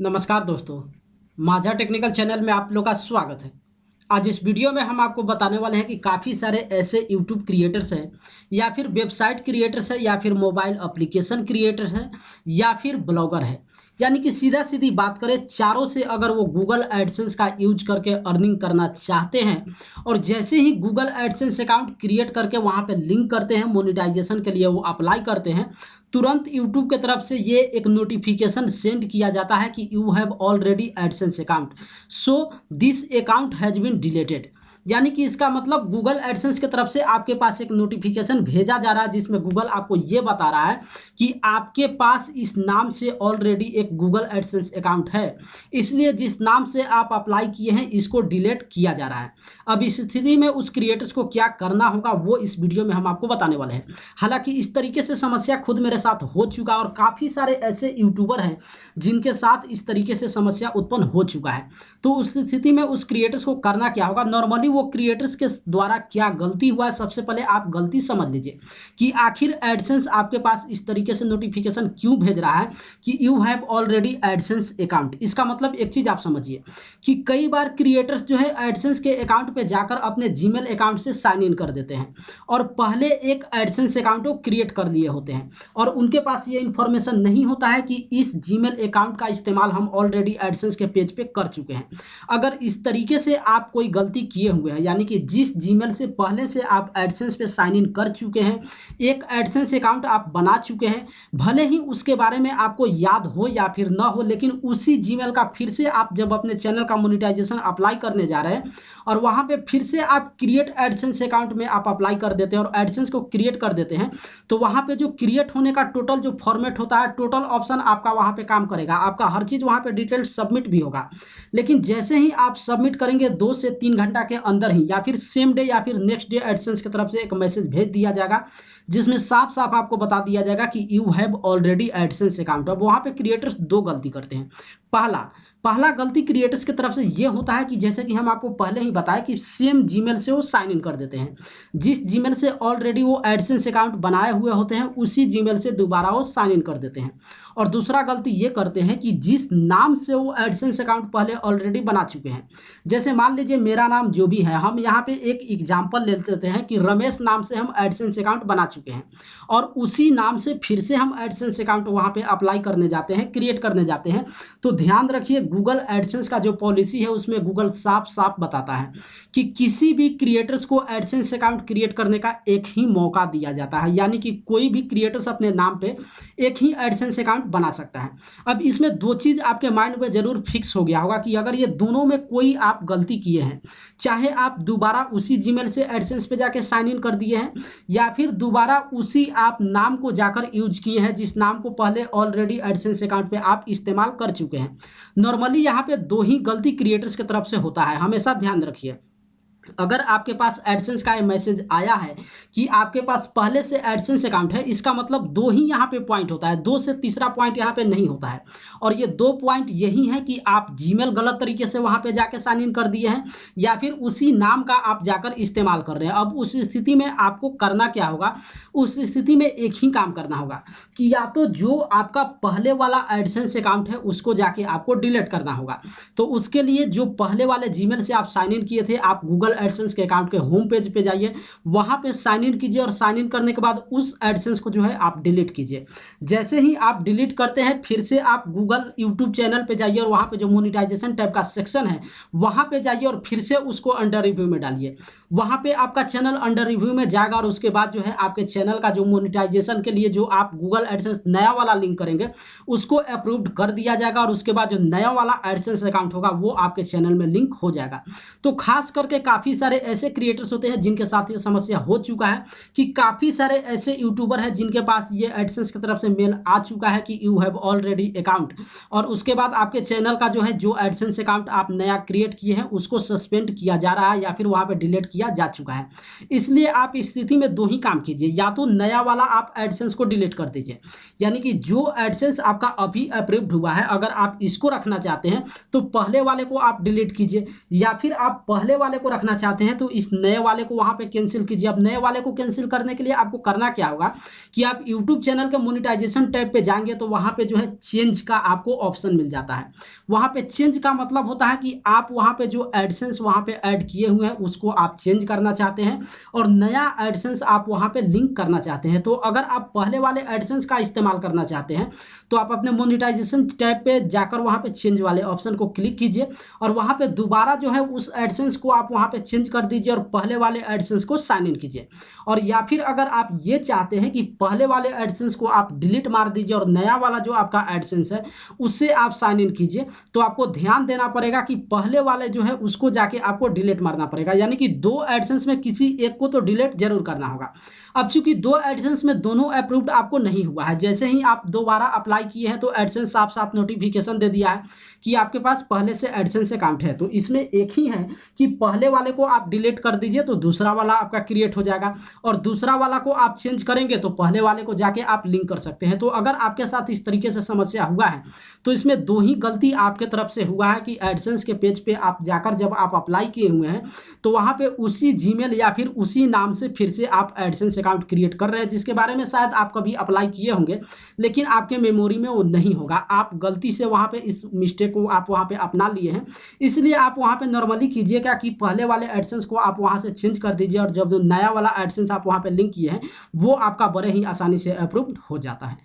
नमस्कार दोस्तों, माझा टेक्निकल चैनल में आप लोग का स्वागत है। आज इस वीडियो में हम आपको बताने वाले हैं कि काफ़ी सारे ऐसे यूट्यूब क्रिएटर्स हैं या फिर वेबसाइट क्रिएटर्स हैं या फिर मोबाइल एप्लीकेशन क्रिएटर्स हैं या फिर ब्लॉगर है। यानी कि सीधा सीधी बात करें, चारों से अगर वो गूगल एडसेंस का यूज करके अर्निंग करना चाहते हैं और जैसे ही गूगल एडसेंस अकाउंट क्रिएट करके वहाँ पे लिंक करते हैं, मोनेटाइजेशन के लिए वो अप्लाई करते हैं, तुरंत यूट्यूब की तरफ से ये एक नोटिफिकेशन सेंड किया जाता है कि you have already AdSense account, so this account has been deleted. यानी कि इसका मतलब गूगल एडसेंस की तरफ से आपके पास एक नोटिफिकेशन भेजा जा रहा है जिसमें गूगल आपको ये बता रहा है कि आपके पास इस नाम से ऑलरेडी एक गूगल एडसेंस अकाउंट है, इसलिए जिस नाम से आप अप्लाई किए हैं इसको डिलीट किया जा रहा है। अब इस स्थिति में उस क्रिएटर्स को क्या करना होगा वो इस वीडियो में हम आपको बताने वाले हैं। हालांकि इस तरीके से समस्या खुद मेरे साथ हो चुका और काफ़ी सारे ऐसे यूट्यूबर हैं जिनके साथ इस तरीके से समस्या उत्पन्न हो चुका है। तो उस स्थिति में उस क्रिएटर्स को करना क्या होगा, नॉर्मली वो क्रिएटर्स के द्वारा क्या गलती हुआ है, सबसे पहले आप गलती समझ लीजिए कि आखिर एडसेंस आपके पास इस तरीके से नोटिफिकेशन क्यों भेज रहा है कि you have already AdSense account. इसका मतलब एक चीज़ आप समझिए कि कई बार क्रिएटर्स जो है एडसेंस के अकाउंट पे जाकर अपने जीमेल अकाउंट से साइन इन कर देते हैं और पहले एक एडसेंस अकाउंट को क्रिएट कर लिए होते हैं और उनके पास ये इंफॉर्मेशन नहीं होता है कि इस जीमेल अकाउंट का इस्तेमाल हम ऑलरेडी एडसेंस के पेज पे कर चुके हैं। अगर इस तरीके से आप कोई गलती किए हुए हैं, यानी कि जिस जीमेल से पहले से आप एडसेंस पे साइन इन कर चुके हैं, एक एडसेंस अकाउंट आप बना चुके हैं, भले ही उसके बारे में आपको याद हो या फिर ना हो, लेकिन उसी जीमेल का फिर से आप जब अपने चैनल का मोनेटाइजेशन अप्लाई करने जा रहे हैं और वहां पे फिर से आप क्रिएट एडसेंस अकाउंट में आप अप्लाई कर देते हैं और एडसेंस को क्रिएट कर देते हैं, तो वहां पे जो क्रिएट होने का टोटल जो फॉर्मेट होता है, टोटल ऑप्शन आपका वहां पे काम करेगा, आपका हर चीज़ वहां पे डिटेल सबमिट भी होगा। लेकिन जैसे ही आप सबमिट करेंगे 2 से 3 घंटा के अंदर ही या फिर सेम डे या फिर नेक्स्ट डे एडसेंस की तरफ से एक मैसेज भेज दिया जाएगा जिसमें साफ साफ आपको बता दिया जाएगा कि you have already AdSense account. अब वहाँ पे क्रिएटर्स दो गलती करते हैं। पहला गलती क्रिएटर्स की तरफ से ये होता है कि जैसे कि हम आपको पहले ही बताया कि सेम जीमेल से वो साइन इन कर देते हैं, जिस जीमेल से ऑलरेडी वो एडसेंस अकाउंट बनाए हुए होते हैं उसी जीमेल से दोबारा वो साइन इन कर देते हैं। और दूसरा गलती ये करते हैं कि जिस नाम से वो एडसेंस अकाउंट पहले ऑलरेडी बना चुके हैं, जैसे मान लीजिए मेरा नाम जो भी है, हम यहाँ पे एक एग्जाम्पल ले लेते हैं कि रमेश नाम से हम एडसेंस अकाउंट बना चुके हैं और उसी नाम से फिर से हम एडसेंस अकाउंट वहाँ पे अप्लाई करने जाते हैं, क्रिएट करने जाते हैं। तो ध्यान रखिए, गूगल एडसेंस का जो पॉलिसी है उसमें गूगल साफ साफ बताता है कि किसी भी क्रिएटर्स को एडसेंस अकाउंट क्रिएट करने का एक ही मौका दिया जाता है, यानी कि कोई भी क्रिएटर्स अपने नाम पे एक ही एडसेंस अकाउंट बना सकता है। अब इसमें दो चीज़ आपके माइंड में जरूर फिक्स हो गया होगा कि अगर ये दोनों में कोई आप गलती किए हैं, चाहे आप दोबारा उसी जीमेल से एडसेंस पे जाके साइन इन कर दिए हैं या फिर दोबारा उसी आप नाम को जाकर यूज किए हैं जिस नाम को पहले ऑलरेडी एडसेंस अकाउंट पे आप इस्तेमाल कर चुके हैं, नॉर्मली यहाँ पे दो ही गलती क्रिएटर्स की तरफ से होता है। हमेशा ध्यान रखिए, अगर आपके पास एडसेंस का मैसेज आया है कि आपके पास पहले से एडसेंस अकाउंट है, इसका मतलब दो ही यहाँ पे पॉइंट होता है, दो से तीसरा पॉइंट यहाँ पे नहीं होता है। और ये दो पॉइंट यही है कि आप जीमेल गलत तरीके से वहाँ पे जाके साइन इन कर दिए हैं या फिर उसी नाम का आप जाकर इस्तेमाल कर रहे हैं। अब उस स्थिति में आपको करना क्या होगा, उस स्थिति में एक ही काम करना होगा कि या तो जो आपका पहले वाला एडसेंस अकाउंट है उसको जाके आपको डिलीट करना होगा। तो उसके लिए जो पहले वाले जीमेल से आप साइन इन किए थे, आप गूगल एडसेंस के अकाउंट के होम पेज पे जाइए, वहां पे साइन इन कीजिए और साइन इन करने के बाद उस एडसेंस को जो है आप डिलीट कीजिए। जैसे ही आप डिलीट करते हैं फिर से आप गूगल यूट्यूब चैनल पे जाइए और वहां पे जो मोनेटाइजेशन टाइप का सेक्शन है वहां पे जाइए और फिर से उसको अंडर रिव्यू में डालिए। वहां पे आपका चैनल अंडर रिव्यू में जाएगा और उसके बाद जो है आपके चैनल का जो मोनेटाइजेशन के लिए जो आप गूगल एडसेंस नया वाला लिंक करेंगे उसको अप्रूव्ड कर दिया जाएगा और उसके बाद जो नया वाला एडसेंस अकाउंट होगा वो आपके चैनल में लिंक हो जाएगा। तो खास करके काफ़ी सारे ऐसे क्रिएटर्स होते हैं जिनके साथ ये समस्या हो चुका है कि काफ़ी सारे ऐसे यूट्यूबर हैं जिनके पास ये एडसेंस की तरफ से मेल आ चुका है कि यू हैव ऑलरेडी अकाउंट, और उसके बाद आपके चैनल का जो है जो एडसेंस अकाउंट आप नया क्रिएट किए हैं उसको सस्पेंड किया जा रहा है या फिर वहाँ पे डिलीट किया जा चुका है। इसलिए आप इस स्थिति में दो ही काम कीजिए, या तो नया वाला आप एडसेंस को डिलीट कर दीजिए, यानी कि जो एडसेंस आपका अभी अप्रूव्ड हुआ है अगर आप इसको रखना चाहते हैं तो पहले वाले को आप डिलीट कीजिए, या फिर आप पहले वाले को रखना चाहते हैं तो इस नए वाले को वहाँ पे कैंसिल कीजिए। अब नए वाले को कैंसिल करने के लिए आपको करना क्या होगा कि आप यूट्यूब चैनल के मोनेटाइजेशन टैब पे जाएंगे तो वहाँ पे जो है चेंज का आपको ऑप्शन मिल जाता है। वहाँ पे चेंज का मतलब होता है कि आप वहाँ पे जो एडसेंस वहाँ पे ऐड किए हुए हैं उसको आप चेंज करना चाहते हैं और नया एडसेंस आप वहाँ पे लिंक करना चाहते हैं। तो अगर आप पहले वाले एडसेंस का इस्तेमाल करना चाहते हैं तो आप अपने मोनेटाइजेशन टैब पे जाकर वहाँ पे चेंज वाले ऑप्शन को क्लिक कीजिए और वहाँ पे दोबारा जो है उस एडसेंस को आप वहाँ पे चेंज कर दीजिए और पहले वाले एडसेंस को साइन इन कीजिए। और या फिर अगर आप ये चाहते हैं कि पहले वाले एडसेंस को आप डिलीट मार दीजिए और नया वाला जो आपका एडसेंस है उससे आप साइन इन कीजिए, तो आपको ध्यान देना पड़ेगा कि पहले वाले जो है उसको जाके आपको डिलीट मारना पड़ेगा। यानी कि दो एडसेंस में किसी एक को तो डिलीट जरूर करना होगा। अब चूंकि दो एडसेंस में दोनों अप्रूव्ड आपको नहीं हुआ है, जैसे ही आप दोबारा अप्लाई किए हैं तो एडसेंस साफ साफ नोटिफिकेशन दे दिया है कि आपके पास पहले से एडसेंस अकाउंट है। तो इसमें एक ही है कि पहले वाले को आप डिलीट कर दीजिए तो दूसरा वाला आपका क्रिएट हो जाएगा और दूसरा वाला को आप चेंज करेंगे तो पहले वाले को जाके आप लिंक कर सकते हैं। तो अगर आपके साथ इस तरीके से समस्या हुआ है तो इसमें दो ही गलती आपके तरफ से हुआ है कि एडसेंस के पेज पे आप जाकर जब आप अप्लाई किए हुए हैं तो वहाँ पे उसी जीमेल या फिर उसी नाम से फिर से आप एडसेंस अकाउंट क्रिएट कर रहे हैं, जिसके बारे में शायद आप कभी अप्लाई किए होंगे लेकिन आपके मेमोरी में वो नहीं होगा। आप गलती से वहाँ पे इस मिस्टेक को आप वहाँ पे अपना लिए हैं, इसलिए आप वहाँ पे नॉर्मली कीजिएगा कि पहले वाले एडसेंस को आप वहाँ से चेंज कर दीजिए और जब जो नया वाला एडसेंस आप वहाँ पे लिंक किए हैं वो आपका बड़े ही आसानी से अप्रूव हो जाता है।